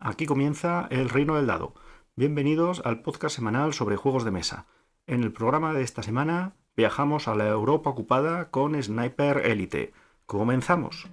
Aquí comienza El Reino del Dado. Bienvenidos al podcast semanal sobre juegos de mesa. En el programa de esta semana viajamos a la Europa ocupada con Sniper Elite. ¡Comenzamos!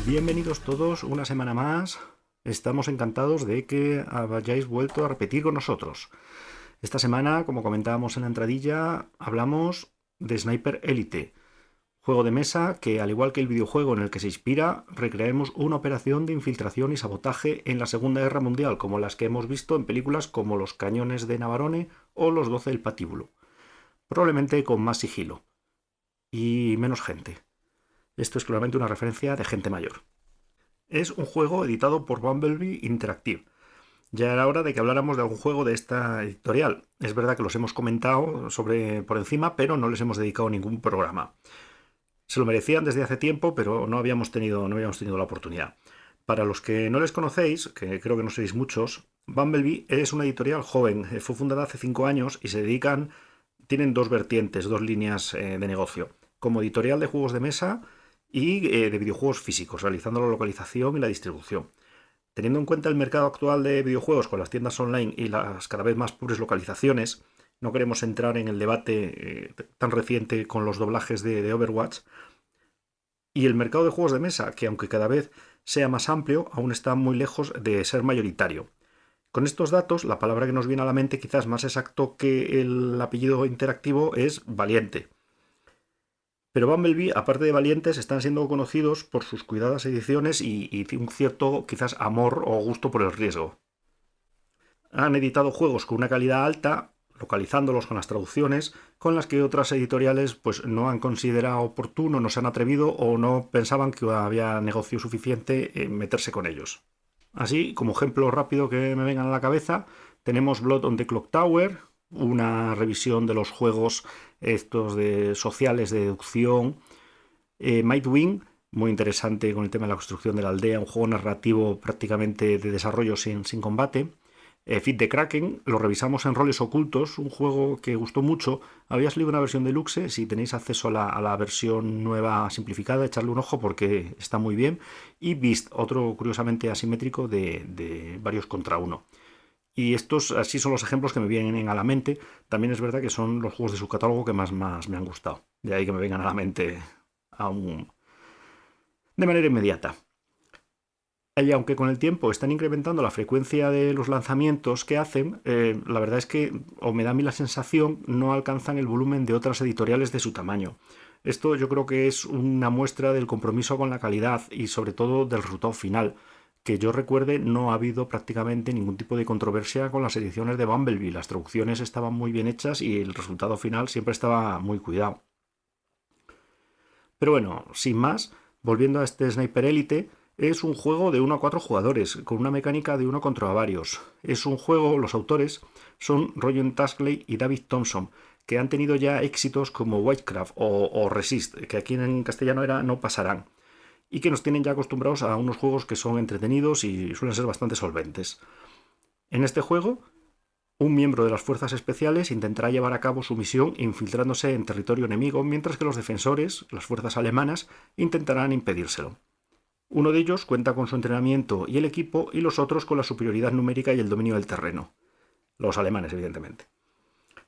Bienvenidos todos una semana más. Estamos encantados de que hayáis vuelto a repetir con nosotros. Esta semana, como comentábamos en la entradilla, hablamos de Sniper Elite, juego de mesa que, al igual que el videojuego en el que se inspira, recreemos una operación de infiltración y sabotaje en la Segunda Guerra Mundial, como las que hemos visto en películas como Los Cañones de Navarone o Los 12 del Patíbulo. Probablemente con más sigilo y menos gente. Esto es claramente una referencia de gente mayor. Es un juego editado por Bumblebee Interactive. Ya era hora de que habláramos de algún juego de esta editorial. Es verdad que los hemos comentado por encima, pero no les hemos dedicado ningún programa. Se lo merecían desde hace tiempo, pero no habíamos tenido la oportunidad. Para los que no les conocéis, que creo que no sois muchos, Bumblebee es una editorial joven. Fue fundada hace 5 años y tienen dos vertientes, dos líneas de negocio. Como editorial de juegos de mesa y de videojuegos físicos, realizando la localización y la distribución. Teniendo en cuenta el mercado actual de videojuegos con las tiendas online y las cada vez más pobres localizaciones, no queremos entrar en el debate tan reciente con los doblajes de Overwatch, y el mercado de juegos de mesa, que aunque cada vez sea más amplio, aún está muy lejos de ser mayoritario. Con estos datos, la palabra que nos viene a la mente, quizás más exacto que el apellido interactivo, es valiente. Pero Bumblebee, aparte de valientes, están siendo conocidos por sus cuidadas ediciones y un cierto, quizás, amor o gusto por el riesgo. Han editado juegos con una calidad alta, localizándolos con las traducciones, con las que otras editoriales pues, no han considerado oportuno, no se han atrevido o no pensaban que había negocio suficiente en meterse con ellos. Así, como ejemplo rápido que me vengan a la cabeza, tenemos Blood on the Clock Tower, una revisión de los juegos estos de sociales de deducción. Mightwing, muy interesante con el tema de la construcción de la aldea, un juego narrativo prácticamente de desarrollo sin combate. Feed the Kraken, lo revisamos en Roles Ocultos, un juego que gustó mucho. Había salido una versión deluxe, si tenéis acceso a la versión nueva simplificada, echarle un ojo porque está muy bien. Y Beast, otro curiosamente asimétrico de varios contra uno. Y estos así son los ejemplos que me vienen a la mente. También es verdad que son los juegos de su catálogo que más me han gustado. De ahí que me vengan a la mente de manera inmediata. Y aunque con el tiempo están incrementando la frecuencia de los lanzamientos que hacen, la verdad es que, o me da a mí la sensación, no alcanzan el volumen de otras editoriales de su tamaño. Esto yo creo que es una muestra del compromiso con la calidad y sobre todo del resultado final. Que yo recuerde, no ha habido prácticamente ningún tipo de controversia con las ediciones de Bumblebee. Las traducciones estaban muy bien hechas y el resultado final siempre estaba muy cuidado. Pero bueno, sin más, volviendo a este Sniper Elite, es un juego de 1 a 4 jugadores, con una mecánica de 1 contra varios. Es un juego, los autores son Roger Taskley y David Thompson, que han tenido ya éxitos como Whitecraft o Resist, que aquí en castellano era No Pasarán, y que nos tienen ya acostumbrados a unos juegos que son entretenidos y suelen ser bastante solventes. En este juego, un miembro de las fuerzas especiales intentará llevar a cabo su misión infiltrándose en territorio enemigo, mientras que los defensores, las fuerzas alemanas, intentarán impedírselo. Uno de ellos cuenta con su entrenamiento y el equipo, y los otros con la superioridad numérica y el dominio del terreno. Los alemanes, evidentemente.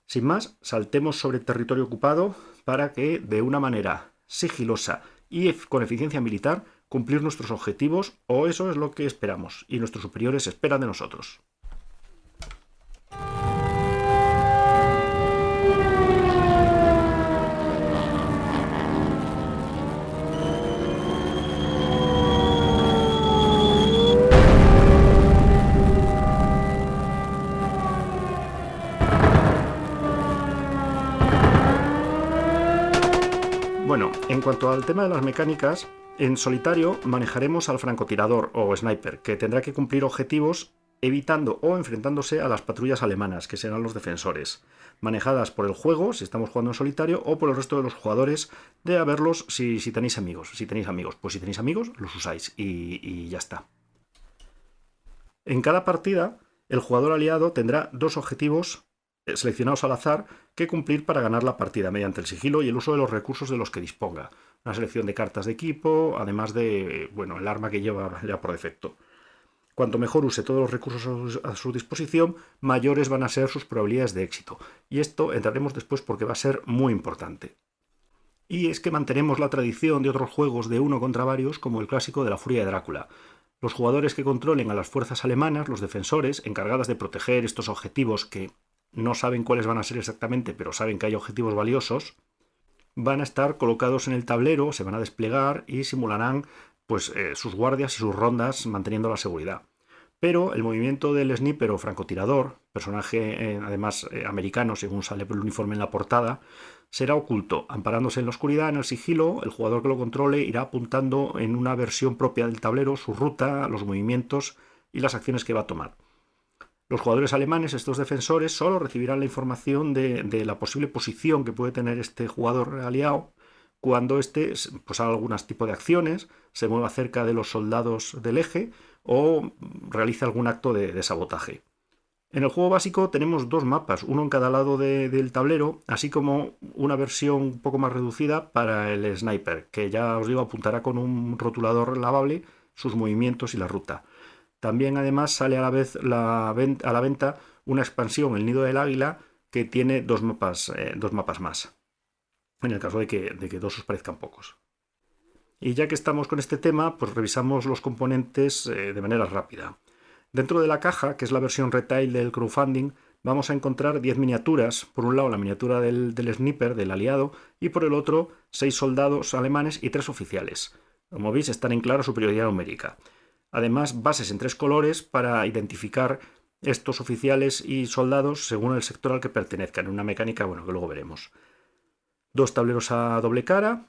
Sin más, saltemos sobre el territorio ocupado para que, de una manera sigilosa y con eficiencia militar, cumplir nuestros objetivos, o eso es lo que esperamos, y nuestros superiores esperan de nosotros. Bueno, en cuanto al tema de las mecánicas, en solitario manejaremos al francotirador o sniper, que tendrá que cumplir objetivos evitando o enfrentándose a las patrullas alemanas, que serán los defensores, manejadas por el juego, si estamos jugando en solitario, o por el resto de los jugadores, de haberlos si tenéis amigos. Si tenéis amigos, pues si tenéis amigos, los usáis y ya está. En cada partida, el jugador aliado tendrá 2 objetivos seleccionados al azar que cumplir para ganar la partida mediante el sigilo y el uso de los recursos de los que disponga. Una selección de cartas de equipo, además de, bueno, el arma que lleva ya por defecto. Cuanto mejor use todos los recursos a su disposición, mayores van a ser sus probabilidades de éxito. Y esto entraremos después porque va a ser muy importante. Y es que mantenemos la tradición de otros juegos de uno contra varios, como el clásico de la Furia de Drácula. Los jugadores que controlen a las fuerzas alemanas, los defensores, encargadas de proteger estos objetivos que no saben cuáles van a ser exactamente, pero saben que hay objetivos valiosos, van a estar colocados en el tablero, se van a desplegar y simularán pues, sus guardias y sus rondas manteniendo la seguridad. Pero el movimiento del sniper o francotirador, personaje además americano según sale por el uniforme en la portada, será oculto. Amparándose en la oscuridad, en el sigilo, el jugador que lo controle irá apuntando en una versión propia del tablero su ruta, los movimientos y las acciones que va a tomar. Los jugadores alemanes, estos defensores, solo recibirán la información de la posible posición que puede tener este jugador aliado cuando éste pues, haga algún tipo de acciones, se mueva cerca de los soldados del eje o realice algún acto de sabotaje. En el juego básico tenemos 2 mapas, uno en cada lado del tablero, así como una versión un poco más reducida para el sniper, que ya os digo apuntará con un rotulador lavable sus movimientos y la ruta. También además sale a la venta una expansión, el Nido del Águila, que tiene 2 mapas más, en el caso de que 2 os parezcan pocos. Y ya que estamos con este tema, pues revisamos los componentes de manera rápida. Dentro de la caja, que es la versión retail del crowdfunding, vamos a encontrar 10 miniaturas. Por un lado la miniatura del sniper, del aliado, y por el otro 6 soldados alemanes y 3 oficiales. Como veis, están en clara superioridad numérica. Además, bases en 3 colores para identificar estos oficiales y soldados según el sector al que pertenezcan, en una mecánica, bueno, que luego veremos. 2 tableros a doble cara,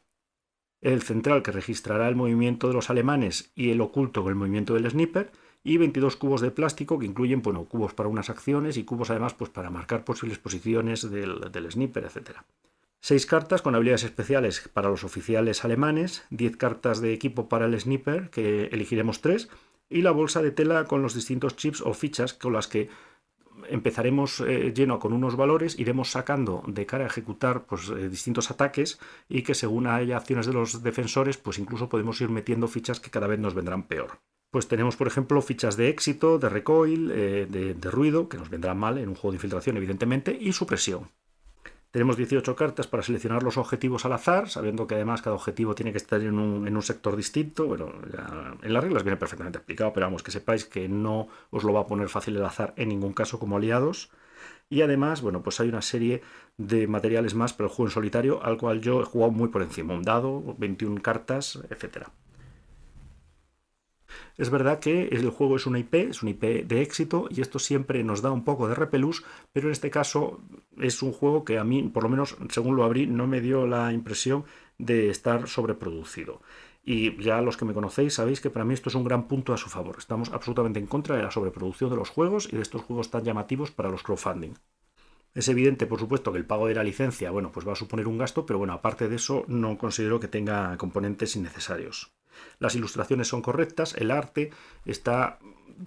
el central que registrará el movimiento de los alemanes y el oculto con el movimiento del sniper, y 22 cubos de plástico que incluyen, bueno, cubos para unas acciones y cubos además pues, para marcar posibles posiciones del sniper, etc. 6 cartas con habilidades especiales para los oficiales alemanes, 10 cartas de equipo para el sniper, que elegiremos 3, y la bolsa de tela con los distintos chips o fichas con las que empezaremos lleno con unos valores, iremos sacando de cara a ejecutar pues, distintos ataques y que según haya acciones de los defensores, pues incluso podemos ir metiendo fichas que cada vez nos vendrán peor. Pues tenemos, por ejemplo, fichas de éxito, de recoil, de ruido, que nos vendrán mal en un juego de infiltración, evidentemente, y supresión. Tenemos 18 cartas para seleccionar los objetivos al azar, sabiendo que además cada objetivo tiene que estar en un sector distinto. Bueno, en las reglas viene perfectamente explicado, pero vamos, que sepáis que no os lo va a poner fácil el azar en ningún caso como aliados. Y además, bueno, pues hay una serie de materiales más para el juego en solitario, al cual yo he jugado muy por encima. Un dado, 21 cartas, etc. Es verdad que el juego es una IP de éxito y esto siempre nos da un poco de repelús, pero en este caso es un juego que a mí, por lo menos según lo abrí, no me dio la impresión de estar sobreproducido. Y ya los que me conocéis sabéis que para mí esto es un gran punto a su favor. Estamos absolutamente en contra de la sobreproducción de los juegos y de estos juegos tan llamativos para los crowdfunding. Es evidente, por supuesto, que el pago de la licencia, bueno, pues va a suponer un gasto, pero bueno, aparte de eso, no considero que tenga componentes innecesarios. Las ilustraciones son correctas, el arte está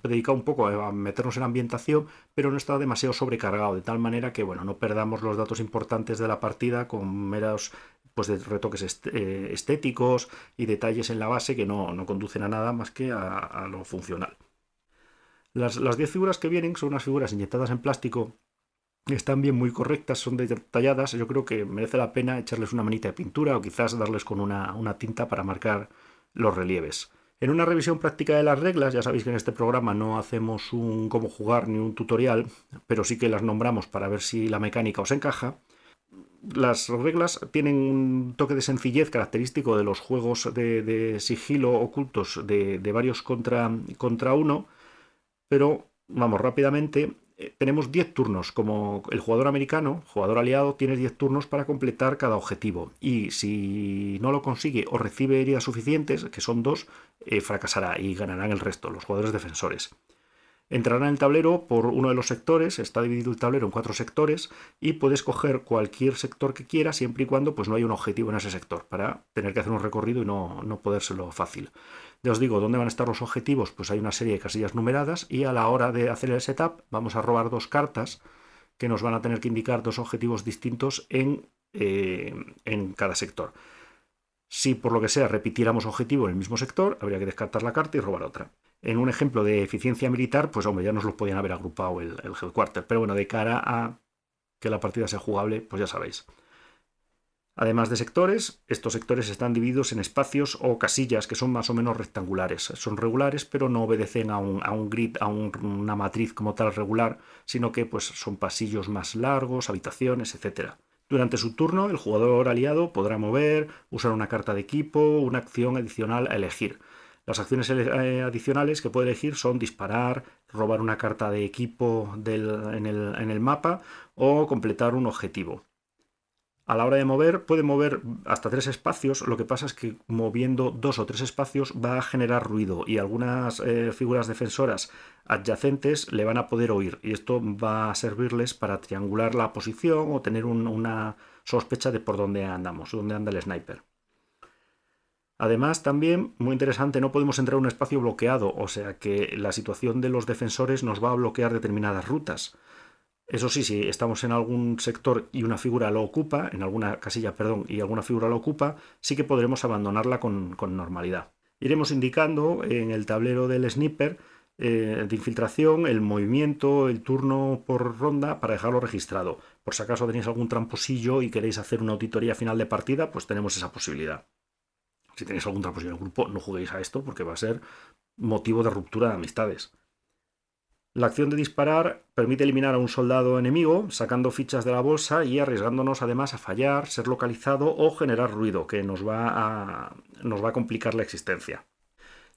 dedicado un poco a meternos en ambientación, pero no está demasiado sobrecargado, de tal manera que, bueno, no perdamos los datos importantes de la partida con meros pues, de retoques estéticos y detalles en la base que no conducen a nada más que a lo funcional. Las 10 figuras que vienen son unas figuras inyectadas en plástico. Están bien, muy correctas, son detalladas. Yo creo que merece la pena echarles una manita de pintura o quizás darles con una tinta para marcar los relieves. En una revisión práctica de las reglas, ya sabéis que en este programa no hacemos un cómo jugar ni un tutorial, pero sí que las nombramos para ver si la mecánica os encaja. Las reglas tienen un toque de sencillez característico de los juegos de sigilo ocultos de varios contra uno, pero vamos rápidamente. Tenemos 10 turnos. Como el jugador americano, jugador aliado, tiene 10 turnos para completar cada objetivo. Y si no lo consigue o recibe heridas suficientes, que son 2, fracasará y ganarán el resto, los jugadores defensores. Entrará en el tablero por uno de los sectores, está dividido el tablero en 4 sectores y puedes coger cualquier sector que quieras siempre y cuando pues, no haya un objetivo en ese sector, para tener que hacer un recorrido y no podérselo fácil. Ya os digo, ¿dónde van a estar los objetivos? Pues hay una serie de casillas numeradas y a la hora de hacer el setup vamos a robar 2 cartas que nos van a tener que indicar 2 objetivos distintos en cada sector. Si por lo que sea repitiéramos objetivo en el mismo sector, habría que descartar la carta y robar otra. En un ejemplo de eficiencia militar, pues hombre, ya nos lo podían haber agrupado el headquarter. Pero bueno, de cara a que la partida sea jugable, pues ya sabéis. Además de sectores, estos sectores están divididos en espacios o casillas que son más o menos rectangulares. Son regulares, pero no obedecen a un grid, a una matriz como tal regular, sino que pues, son pasillos más largos, habitaciones, etc. Durante su turno, el jugador aliado podrá mover, usar una carta de equipo, una acción adicional a elegir. Las acciones adicionales que puede elegir son disparar, robar una carta de equipo en el mapa o completar un objetivo. A la hora de mover, puede mover hasta 3 espacios, lo que pasa es que moviendo 2 o 3 espacios va a generar ruido y algunas figuras defensoras adyacentes le van a poder oír y esto va a servirles para triangular la posición o tener una sospecha de por dónde andamos, dónde anda el sniper. Además, también, muy interesante, no podemos entrar a un espacio bloqueado, o sea que la situación de los defensores nos va a bloquear determinadas rutas. Eso sí, si estamos en algún sector y una figura lo ocupa, en alguna casilla, perdón, y alguna figura lo ocupa, sí que podremos abandonarla con normalidad. Iremos indicando en el tablero del sniper de infiltración el movimiento, el turno por ronda para dejarlo registrado. Por si acaso tenéis algún tramposillo y queréis hacer una auditoría final de partida, pues tenemos esa posibilidad. Si tenéis algún tramposillo en el grupo, no juguéis a esto porque va a ser motivo de ruptura de amistades. La acción de disparar permite eliminar a un soldado enemigo, sacando fichas de la bolsa y arriesgándonos además a fallar, ser localizado o generar ruido, que nos va a complicar la existencia.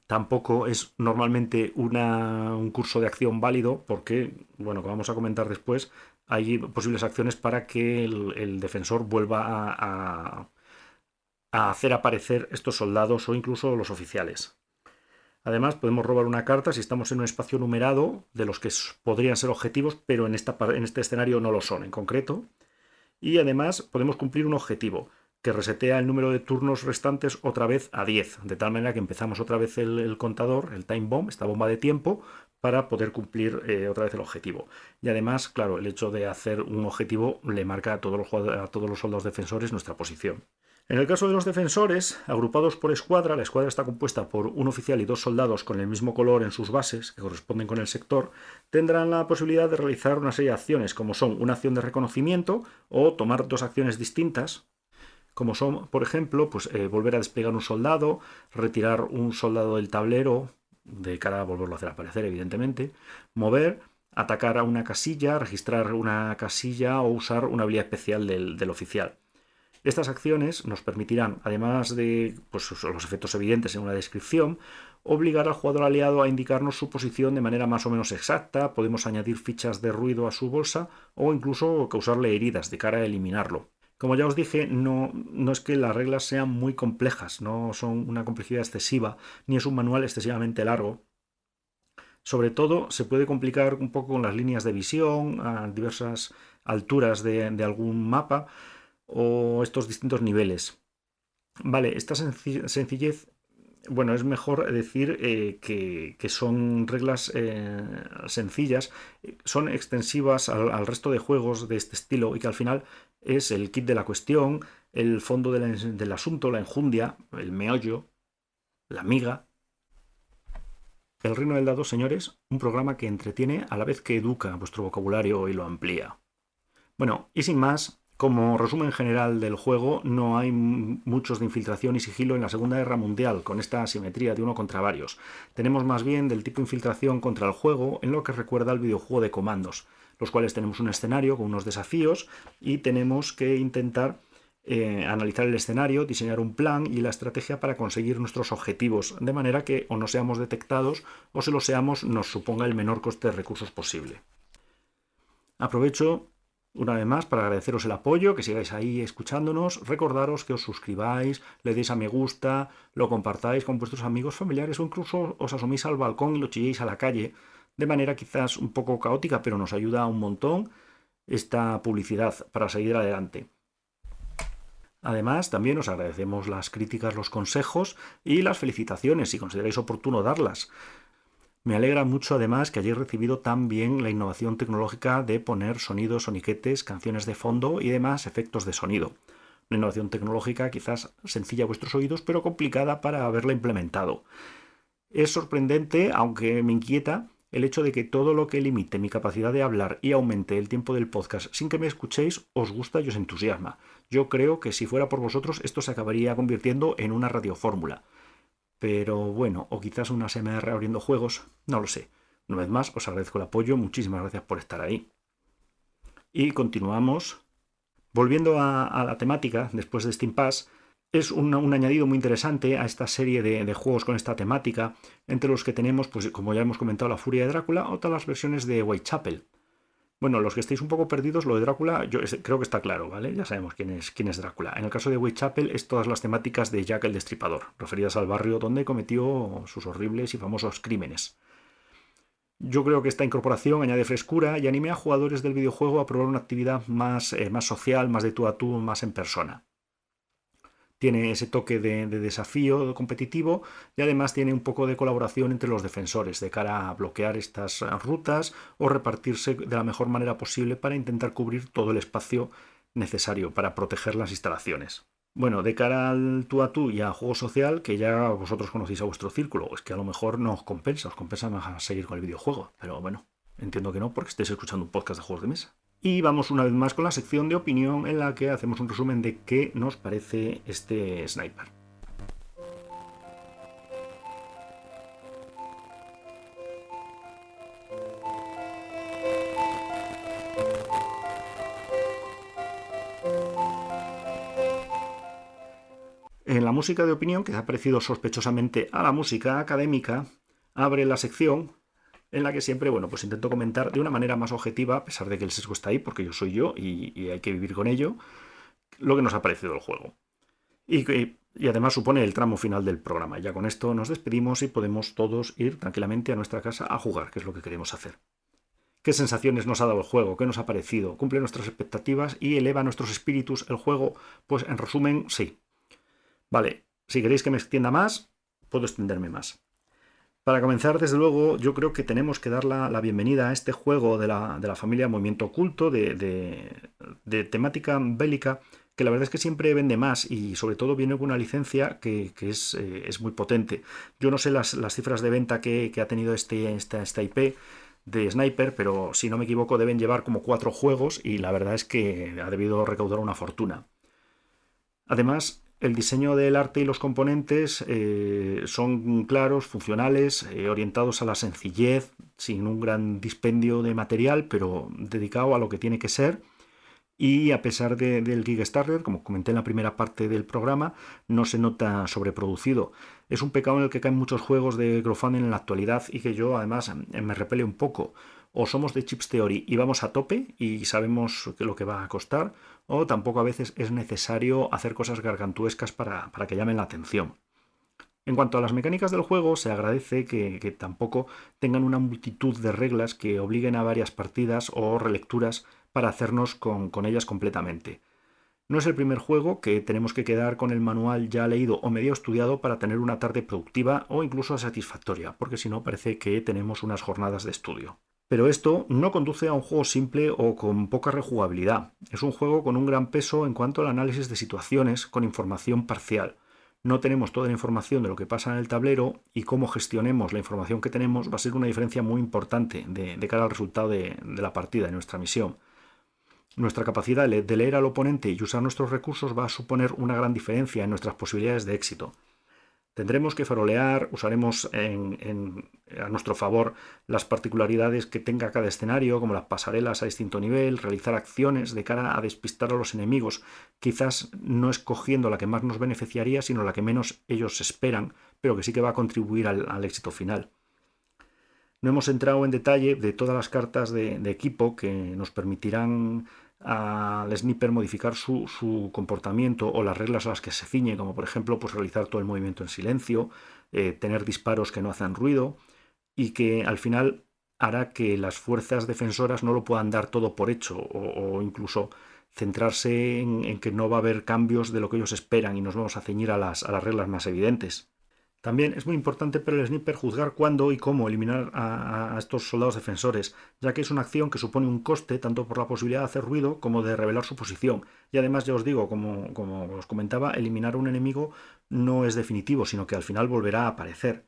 Tampoco es normalmente un curso de acción válido porque, bueno, como vamos a comentar después, hay posibles acciones para que el defensor vuelva a hacer aparecer estos soldados o incluso los oficiales. Además, podemos robar una carta si estamos en un espacio numerado de los que podrían ser objetivos, pero en este escenario no lo son en concreto. Y además podemos cumplir un objetivo que resetea el número de turnos restantes otra vez a 10, de tal manera que empezamos otra vez el contador, el time bomb, esta bomba de tiempo, para poder cumplir otra vez el objetivo. Y además, claro, el hecho de hacer un objetivo le marca a todos los soldados defensores nuestra posición. En el caso de los defensores, agrupados por escuadra, la escuadra está compuesta por un oficial y 2 soldados con el mismo color en sus bases, que corresponden con el sector, tendrán la posibilidad de realizar una serie de acciones, como son una acción de reconocimiento o tomar 2 acciones distintas, como son, por ejemplo, pues, volver a desplegar un soldado, retirar un soldado del tablero, de cara a volverlo a hacer aparecer, evidentemente, mover, atacar a una casilla, registrar una casilla o usar una habilidad especial del oficial. Estas acciones nos permitirán, además de pues, los efectos evidentes en una descripción, obligar al jugador aliado a indicarnos su posición de manera más o menos exacta, podemos añadir fichas de ruido a su bolsa o incluso causarle heridas de cara a eliminarlo. Como ya os dije, no es que las reglas sean muy complejas, no son una complejidad excesiva, ni es un manual excesivamente largo. Sobre todo se puede complicar un poco con las líneas de visión a diversas alturas de algún mapa, o estos distintos niveles. Vale, esta sencillez, bueno, es mejor decir que son reglas sencillas, son extensivas al resto de juegos de este estilo y que al final es el kit de la cuestión, el fondo del asunto, la enjundia, el meollo, la miga. El Reino del Dado, señores, un programa que entretiene a la vez que educa vuestro vocabulario y lo amplía. Bueno, y sin más, como resumen general del juego, no hay muchos de infiltración y sigilo en la Segunda Guerra Mundial, con esta asimetría de uno contra varios. Tenemos más bien del tipo infiltración contra el juego, en lo que recuerda al videojuego de comandos, los cuales tenemos un escenario con unos desafíos y tenemos que intentar analizar el escenario, diseñar un plan y la estrategia para conseguir nuestros objetivos, de manera que o no seamos detectados o si lo seamos nos suponga el menor coste de recursos posible. Aprovecho una vez más para agradeceros el apoyo, que sigáis ahí escuchándonos, recordaros que os suscribáis, le deis a me gusta, lo compartáis con vuestros amigos, familiares o incluso os asoméis al balcón y lo chilléis a la calle, de manera quizás un poco caótica, pero nos ayuda un montón esta publicidad para seguir adelante. Además, también os agradecemos las críticas, los consejos y las felicitaciones, si consideráis oportuno darlas. Me alegra mucho además que hayáis recibido tan bien la innovación tecnológica de poner sonidos, soniquetes, canciones de fondo y demás efectos de sonido. Una innovación tecnológica quizás sencilla a vuestros oídos, pero complicada para haberla implementado. Es sorprendente, aunque me inquieta, el hecho de que todo lo que limite mi capacidad de hablar y aumente el tiempo del podcast sin que me escuchéis os gusta y os entusiasma. Yo creo que si fuera por vosotros esto se acabaría convirtiendo en una radiofórmula. Pero bueno, o quizás una SMR abriendo juegos, no lo sé. Una vez más, os agradezco el apoyo, muchísimas gracias por estar ahí. Y continuamos. Volviendo a la temática, después de Steam Pass, es un añadido muy interesante a esta serie de juegos con esta temática, entre los que tenemos, pues como ya hemos comentado, La Furia de Drácula o todas las versiones de Whitechapel. Bueno, los que estéis un poco perdidos, lo de Drácula, yo creo que está claro, ¿vale? Ya sabemos quién es Drácula. En el caso de Whitechapel es todas las temáticas de Jack el Destripador, referidas al barrio donde cometió sus horribles y famosos crímenes. Yo creo que esta incorporación añade frescura y anime a jugadores del videojuego a probar una actividad más social, más de tú a tú, más en persona. Tiene ese toque de desafío competitivo y además tiene un poco de colaboración entre los defensores de cara a bloquear estas rutas o repartirse de la mejor manera posible para intentar cubrir todo el espacio necesario para proteger las instalaciones. Bueno, de cara al tú a tú y a juego social, que ya vosotros conocéis a vuestro círculo, es que a lo mejor no os compensa más seguir con el videojuego, pero bueno, entiendo que no porque estéis escuchando un podcast de juegos de mesa. Y vamos una vez más con la sección de opinión en la que hacemos un resumen de qué nos parece este Sniper. En la música de opinión, que se ha parecido sospechosamente a la música académica, abre la sección en la que siempre, bueno, pues intento comentar de una manera más objetiva, a pesar de que el sesgo está ahí, porque yo soy yo y hay que vivir con ello, lo que nos ha parecido el juego. Y además supone el tramo final del programa. Ya con esto nos despedimos y podemos todos ir tranquilamente a nuestra casa a jugar, que es lo que queremos hacer. ¿Qué sensaciones nos ha dado el juego? ¿Qué nos ha parecido? ¿Cumple nuestras expectativas y eleva nuestros espíritus el juego? Pues en resumen, sí. Vale, si queréis que me extienda más, puedo extenderme más. Para comenzar, desde luego, yo creo que tenemos que dar la bienvenida a este juego de la familia Movimiento Oculto, de temática bélica, que la verdad es que siempre vende más y sobre todo viene con una licencia que es muy potente. Yo no sé las cifras de venta que ha tenido esta IP de Sniper, pero si no me equivoco deben llevar como 4 juegos y la verdad es que ha debido recaudar una fortuna. Además, el diseño del arte y los componentes son claros, funcionales, orientados a la sencillez, sin un gran dispendio de material, pero dedicado a lo que tiene que ser. Y a pesar del Kickstarter, como comenté en la primera parte del programa, no se nota sobreproducido. Es un pecado en el que caen muchos juegos de crowdfunding en la actualidad y que yo además me repele un poco. O somos de Chips Theory y vamos a tope y sabemos lo que va a costar, o tampoco a veces es necesario hacer cosas gargantuescas para que llamen la atención. En cuanto a las mecánicas del juego, se agradece que tampoco tengan una multitud de reglas que obliguen a varias partidas o relecturas para hacernos con ellas completamente. No es el primer juego que tenemos que quedar con el manual ya leído o medio estudiado para tener una tarde productiva o incluso satisfactoria, porque si no parece que tenemos unas jornadas de estudio. Pero esto no conduce a un juego simple o con poca rejugabilidad. Es un juego con un gran peso en cuanto al análisis de situaciones con información parcial. No tenemos toda la información de lo que pasa en el tablero y cómo gestionemos la información que tenemos va a ser una diferencia muy importante de cara al resultado de la partida, de nuestra misión. Nuestra capacidad de leer al oponente y usar nuestros recursos va a suponer una gran diferencia en nuestras posibilidades de éxito. Tendremos que farolear, usaremos a nuestro favor las particularidades que tenga cada escenario, como las pasarelas a distinto nivel, realizar acciones de cara a despistar a los enemigos, quizás no escogiendo la que más nos beneficiaría, sino la que menos ellos esperan, pero que sí que va a contribuir al éxito final. No hemos entrado en detalle de todas las cartas de equipo que nos permitirán al sniper modificar su comportamiento o las reglas a las que se ciñe, como por ejemplo pues realizar todo el movimiento en silencio, tener disparos que no hacen ruido y que al final hará que las fuerzas defensoras no lo puedan dar todo por hecho o incluso centrarse en que no va a haber cambios de lo que ellos esperan y nos vamos a ceñir a las reglas más evidentes. También es muy importante para el sniper juzgar cuándo y cómo eliminar a estos soldados defensores, ya que es una acción que supone un coste tanto por la posibilidad de hacer ruido como de revelar su posición. Y además, ya os digo, como os comentaba, eliminar a un enemigo no es definitivo, sino que al final volverá a aparecer.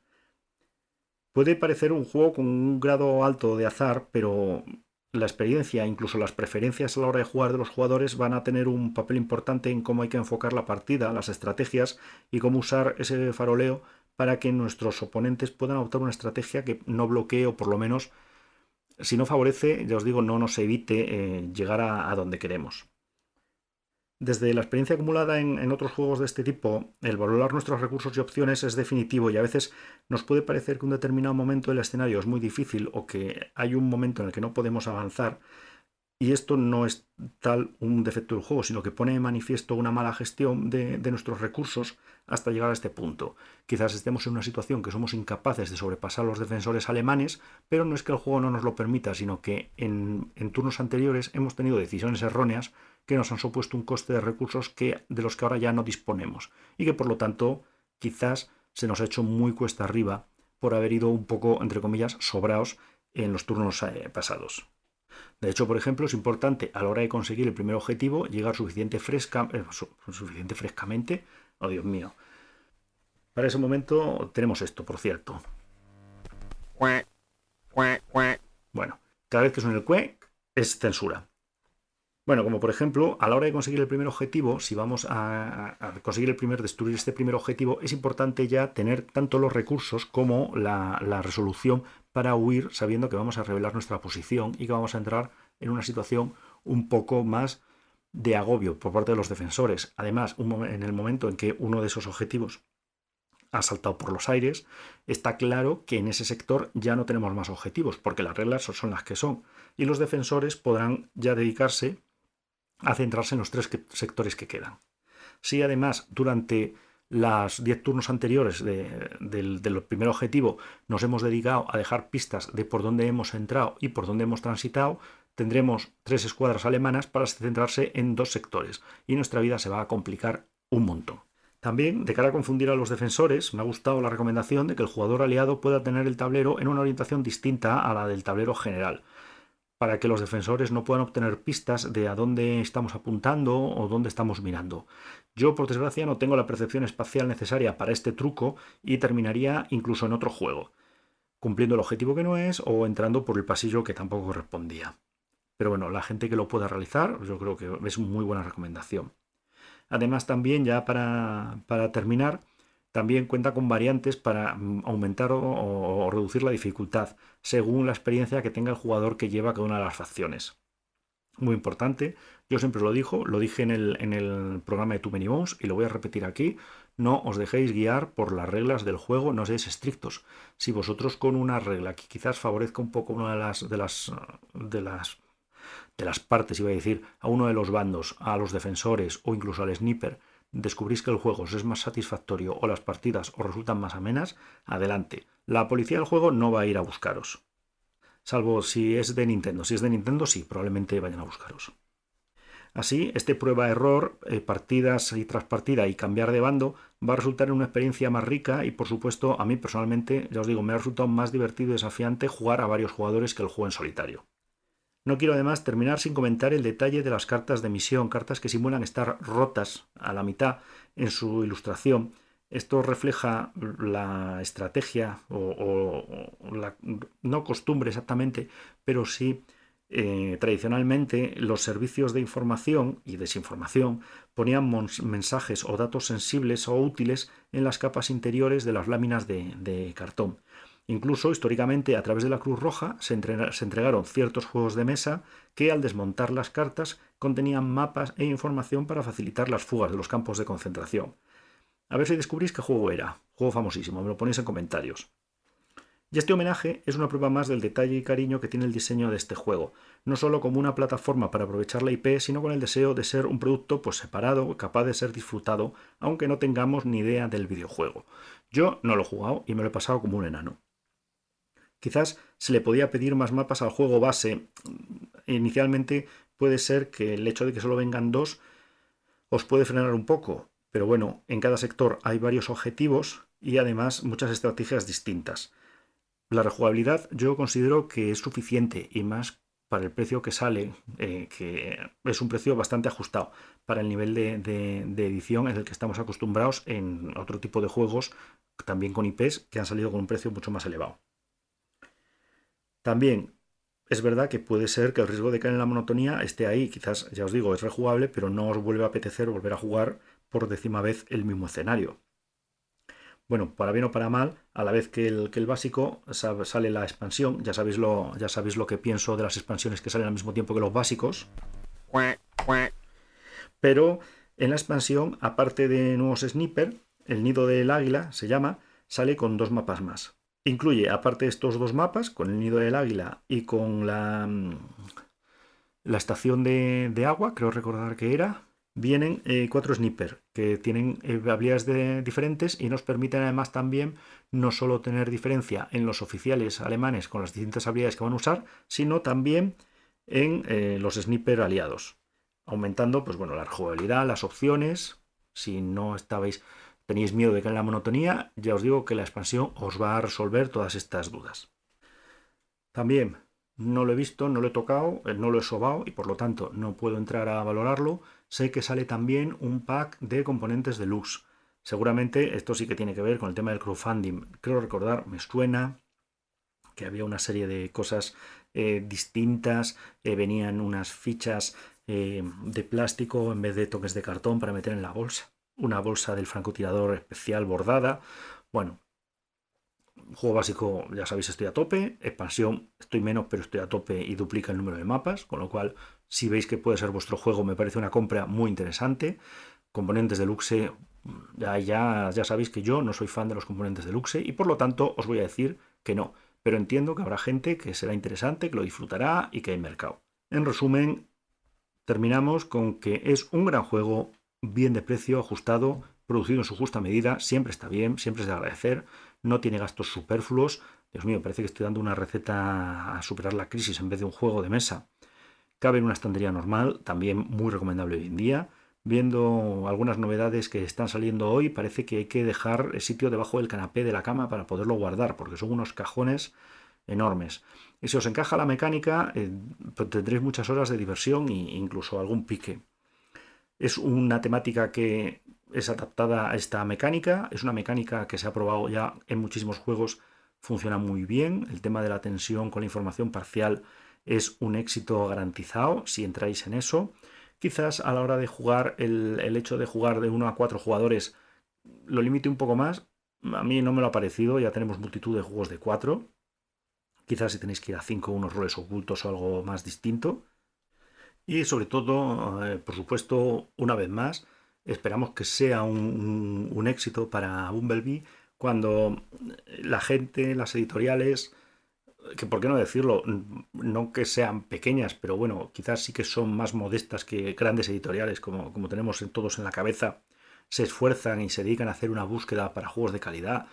Puede parecer un juego con un grado alto de azar, pero la experiencia, incluso las preferencias a la hora de jugar de los jugadores van a tener un papel importante en cómo hay que enfocar la partida, las estrategias y cómo usar ese faroleo para que nuestros oponentes puedan adoptar una estrategia que no bloquee o por lo menos, si no favorece, ya os digo, no nos evite llegar a donde queremos. Desde la experiencia acumulada en otros juegos de este tipo, el valorar nuestros recursos y opciones es definitivo y a veces nos puede parecer que un determinado momento del escenario es muy difícil o que hay un momento en el que no podemos avanzar. Y esto no es tal un defecto del juego, sino que pone de manifiesto una mala gestión de nuestros recursos hasta llegar a este punto. Quizás estemos en una situación que somos incapaces de sobrepasar a los defensores alemanes, pero no es que el juego no nos lo permita, sino que en turnos anteriores hemos tenido decisiones erróneas que nos han supuesto un coste de recursos de los que ahora ya no disponemos y que por lo tanto quizás se nos ha hecho muy cuesta arriba por haber ido un poco, entre comillas, sobraos en los turnos pasados. De hecho, por ejemplo, es importante a la hora de conseguir el primer objetivo llegar suficiente frescamente. Oh, Dios mío. Para ese momento tenemos esto, por cierto. Bueno, cada vez que suena el cue es censura. Bueno, como por ejemplo, a la hora de conseguir el primer objetivo, si vamos a conseguir destruir este primer objetivo, es importante ya tener tanto los recursos como la resolución para huir, sabiendo que vamos a revelar nuestra posición y que vamos a entrar en una situación un poco más de agobio por parte de los defensores. Además, en el momento en que uno de esos objetivos ha saltado por los aires, está claro que en ese sector ya no tenemos más objetivos, porque las reglas son las que son, y los defensores podrán ya dedicarse a centrarse en los 3 sectores que quedan. Si además durante los 10 turnos anteriores del primer objetivo nos hemos dedicado a dejar pistas de por dónde hemos entrado y por dónde hemos transitado, tendremos 3 escuadras alemanas para centrarse en 2 sectores y nuestra vida se va a complicar un montón. También, de cara a confundir a los defensores, me ha gustado la recomendación de que el jugador aliado pueda tener el tablero en una orientación distinta a la del tablero general, para que los defensores no puedan obtener pistas de a dónde estamos apuntando o dónde estamos mirando. Yo, por desgracia, no tengo la percepción espacial necesaria para este truco y terminaría incluso en otro juego, cumpliendo el objetivo que no es o entrando por el pasillo que tampoco correspondía. Pero bueno, la gente que lo pueda realizar, yo creo que es muy buena recomendación. Además, también, ya para terminar, también cuenta con variantes para aumentar o reducir la dificultad, según la experiencia que tenga el jugador que lleva cada una de las facciones. Muy importante, yo siempre lo dije en el programa de Too Many Bones y lo voy a repetir aquí, no os dejéis guiar por las reglas del juego, no seáis estrictos. Si vosotros con una regla que quizás favorezca un poco una de las partes, iba a decir, a uno de los bandos, a los defensores o incluso al sniper, descubrís que el juego os es más satisfactorio o las partidas os resultan más amenas, adelante. La policía del juego no va a ir a buscaros. Salvo si es de Nintendo. Si es de Nintendo, sí, probablemente vayan a buscaros. Así, este prueba-error, partidas y tras partida y cambiar de bando, va a resultar en una experiencia más rica y, por supuesto, a mí personalmente, ya os digo, me ha resultado más divertido y desafiante jugar a varios jugadores que el juego en solitario. No quiero además terminar sin comentar el detalle de las cartas de misión, cartas que simulan estar rotas a la mitad en su ilustración. Esto refleja la estrategia o la no costumbre exactamente, pero sí tradicionalmente los servicios de información y desinformación ponían mensajes o datos sensibles o útiles en las capas interiores de las láminas de cartón. Incluso, históricamente, a través de la Cruz Roja se entregaron ciertos juegos de mesa que, al desmontar las cartas, contenían mapas e información para facilitar las fugas de los campos de concentración. A ver si descubrís qué juego era. Juego famosísimo, me lo ponéis en comentarios. Y este homenaje es una prueba más del detalle y cariño que tiene el diseño de este juego, no solo como una plataforma para aprovechar la IP, sino con el deseo de ser un producto separado, capaz de ser disfrutado, aunque no tengamos ni idea del videojuego. Yo no lo he jugado y me lo he pasado como un enano. Quizás se le podía pedir más mapas al juego base inicialmente, puede ser que el hecho de que solo vengan 2 os puede frenar un poco, pero bueno, en cada sector hay varios objetivos y además muchas estrategias distintas. La rejugabilidad yo considero que es suficiente y más para el precio que sale, que es un precio bastante ajustado para el nivel de edición en el que estamos acostumbrados en otro tipo de juegos, también con IPs, que han salido con un precio mucho más elevado. También es verdad que puede ser que el riesgo de caer en la monotonía esté ahí. Quizás, ya os digo, es rejugable, pero no os vuelve a apetecer volver a jugar por 10ª vez el mismo escenario. Bueno, para bien o para mal, a la vez que el básico sale la expansión. Ya sabéis lo que pienso de las expansiones que salen al mismo tiempo que los básicos. Pero en la expansión, aparte de nuevos sniper, el nido del águila se llama, sale con 2 mapas más. Incluye, aparte de estos 2 mapas, con el nido del águila y con la estación de agua, creo recordar que era, vienen 4 sniper que tienen habilidades diferentes y nos permiten además también no solo tener diferencia en los oficiales alemanes con las distintas habilidades que van a usar, sino también en los sniper aliados, aumentando pues bueno, la jugabilidad, las opciones. Si no teníais miedo de caer en la monotonía, ya os digo que la expansión os va a resolver todas estas dudas. También no lo he visto, no lo he tocado, no lo he sobado y por lo tanto no puedo entrar a valorarlo. Sé que sale también un pack de componentes deluxe. Seguramente esto sí que tiene que ver con el tema del crowdfunding. Creo recordar, me suena que había una serie de cosas distintas. Venían unas fichas de plástico en vez de toques de cartón para meter en la bolsa. Una bolsa del francotirador especial bordada. Bueno, juego básico, ya sabéis, estoy a tope. Expansión, estoy menos, pero estoy a tope y duplica el número de mapas. Con lo cual, si veis que puede ser vuestro juego, me parece una compra muy interesante. Componentes deluxe, ya sabéis que yo no soy fan de los componentes deluxe y por lo tanto os voy a decir que no. Pero entiendo que habrá gente que será interesante, que lo disfrutará y que hay mercado. En resumen, terminamos con que es un gran juego, bien de precio, ajustado, producido en su justa medida, siempre está bien, siempre es de agradecer, no tiene gastos superfluos. Dios mío, parece que estoy dando una receta a superar la crisis en vez de un juego de mesa. Cabe en una estantería normal, también muy recomendable hoy en día. Viendo algunas novedades que están saliendo hoy, parece que hay que dejar el sitio debajo del canapé de la cama para poderlo guardar, porque son unos cajones enormes. Y si os encaja la mecánica, pues tendréis muchas horas de diversión e incluso algún pique. Es una temática que es adaptada a esta mecánica, es una mecánica que se ha probado ya en muchísimos juegos, funciona muy bien. El tema de la tensión con la información parcial es un éxito garantizado si entráis en eso. Quizás a la hora de jugar, el hecho de jugar de 1 a 4 jugadores lo limite un poco más. A mí no me lo ha parecido, ya tenemos multitud de juegos de 4. Quizás si tenéis que ir a 5, unos roles ocultos o algo más distinto. Y sobre todo, por supuesto, una vez más, esperamos que sea un éxito para Bumblebee cuando la gente, las editoriales, que por qué no decirlo, no que sean pequeñas, pero bueno, quizás sí que son más modestas que grandes editoriales, como tenemos todos en la cabeza, se esfuerzan y se dedican a hacer una búsqueda para juegos de calidad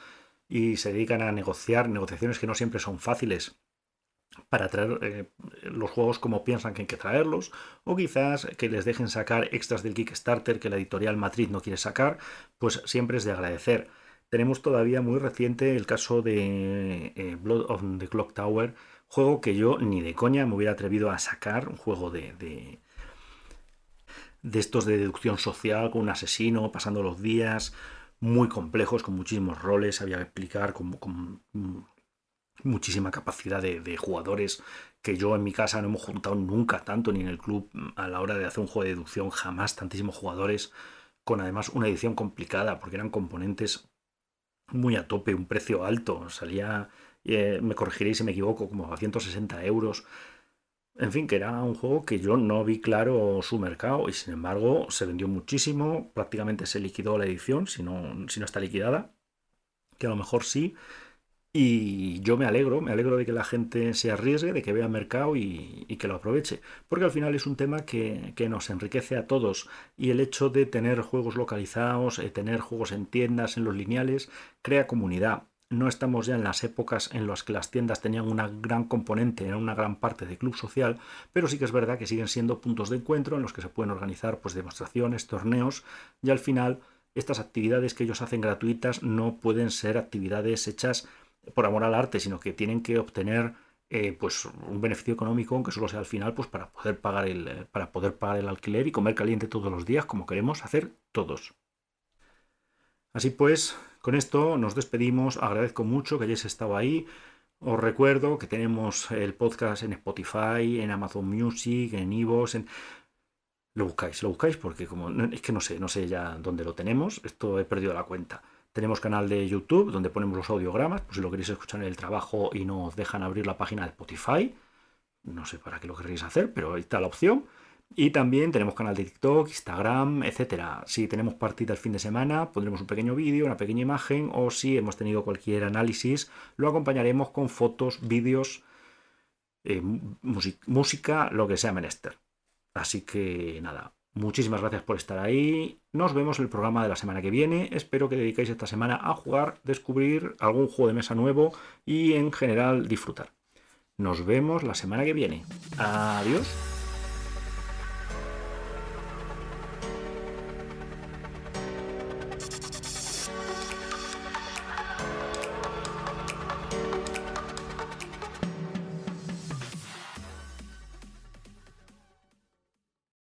y se dedican a negociar negociaciones que no siempre son fáciles para traer los juegos como piensan que hay que traerlos, o quizás que les dejen sacar extras del Kickstarter que la editorial matriz no quiere sacar, pues siempre es de agradecer. Tenemos todavía muy reciente el caso de Blood of the Clock Tower, juego que yo ni de coña me hubiera atrevido a sacar, un juego de estos de deducción social con un asesino, pasando los días, muy complejos, con muchísimos roles, había que explicar con muchísima capacidad de jugadores que yo en mi casa no hemos juntado nunca tanto, ni en el club a la hora de hacer un juego de deducción, jamás tantísimos jugadores, con además una edición complicada porque eran componentes muy a tope, un precio alto, salía, me corregiréis si me equivoco, como a 160 euros. En fin, que era un juego que yo no vi claro su mercado y sin embargo se vendió muchísimo, prácticamente se liquidó la edición, si no está liquidada, que a lo mejor sí. Y yo me alegro de que la gente se arriesgue, de que vea mercado y que lo aproveche. Porque al final es un tema que nos enriquece a todos. Y el hecho de tener juegos localizados, tener juegos en tiendas, en los lineales, crea comunidad. no estamos ya en las épocas en las que las tiendas tenían una gran componente, en una gran parte de club social, pero sí que es verdad que siguen siendo puntos de encuentro en los que se pueden organizar pues demostraciones, torneos, y al final estas actividades que ellos hacen gratuitas no pueden ser actividades hechas por amor al arte, sino que tienen que obtener pues un beneficio económico, aunque solo sea al final, pues para poder pagar el alquiler y comer caliente todos los días, como queremos hacer todos. Así pues, con esto nos despedimos. Agradezco mucho que hayáis estado ahí. Os recuerdo que tenemos el podcast en Spotify, en Amazon Music, en iVoox, lo buscáis porque como es que no sé ya dónde lo tenemos, esto he perdido la cuenta. Tenemos canal de YouTube donde ponemos los audiogramas, por si lo queréis escuchar en el trabajo y no os dejan abrir la página de Spotify. No sé para qué lo queréis hacer, pero ahí está la opción. Y también tenemos canal de TikTok, Instagram, etcétera. Si tenemos partida el fin de semana, pondremos un pequeño vídeo, una pequeña imagen, o si hemos tenido cualquier análisis, lo acompañaremos con fotos, vídeos, música, lo que sea menester. Así que nada, muchísimas gracias por estar ahí. Nos vemos en el programa de la semana que viene. Espero que dedicáis esta semana a jugar, descubrir algún juego de mesa nuevo y en general disfrutar. Nos vemos la semana que viene. Adiós.